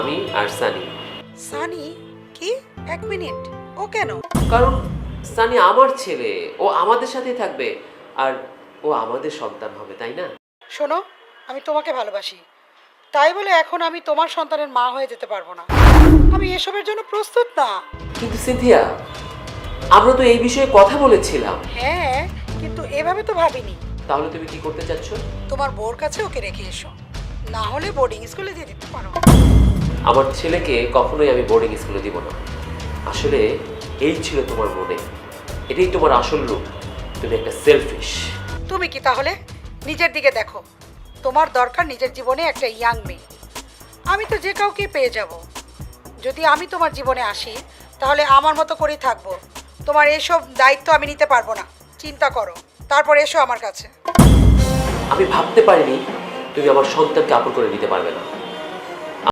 আমি আর সানি। সানি? কি? এক মিনিট, ও কেন? কারণ সানি আমার ছেলে, ও আমাদের সাথেই থাকবে, আর ও আমাদের সন্তান হবে, তাই না? শোনো, আমি তোমাকে ভালোবাসি, তাই বলে এখন আমি তোমার সন্তানের মা হয়ে যেতে পারবো না। আমি এসবের জন্য প্রস্তুত না। কিন্তু সিনথিয়া, আমরা তো এই বিষয়ে কথা বলেছিলাম। হ্যাঁ, কিন্তু এভাবে তো ভাবিনি। তাহলে তুমি কি করতে চাচ্ছ? তোমার বোর কাছে ওকে রেখে এসো, না হলে বোর্ডিং স্কুলে দিয়ে দিতে পারো। আমার ছেলেকে কখনোই আমি বোর্ডিং স্কুলে দিব না। আসলে এই ছিল তোমার মনে, এটাই তোমার আসল রূপ। তুমি একটা সেলফিশ। তুমি কি তাহলে নিজের দিকে দেখো? তোমার দরকার নিজের জীবনে একটা ইয়াং মেয়ে। আমি তো যে কাউকে পেয়ে যাব। যদি আমি তোমার জীবনে আসি তাহলে আমার মতো করেই থাকবো। তোমার এসব দায়িত্ব আমি নিতে পারবো না। চিন্তা করো, তারপর এসো আমার কাছে। আমি ভাবতে পারিনি তুমি আমার সন্তানকে আপন করে নিতে পারবে না।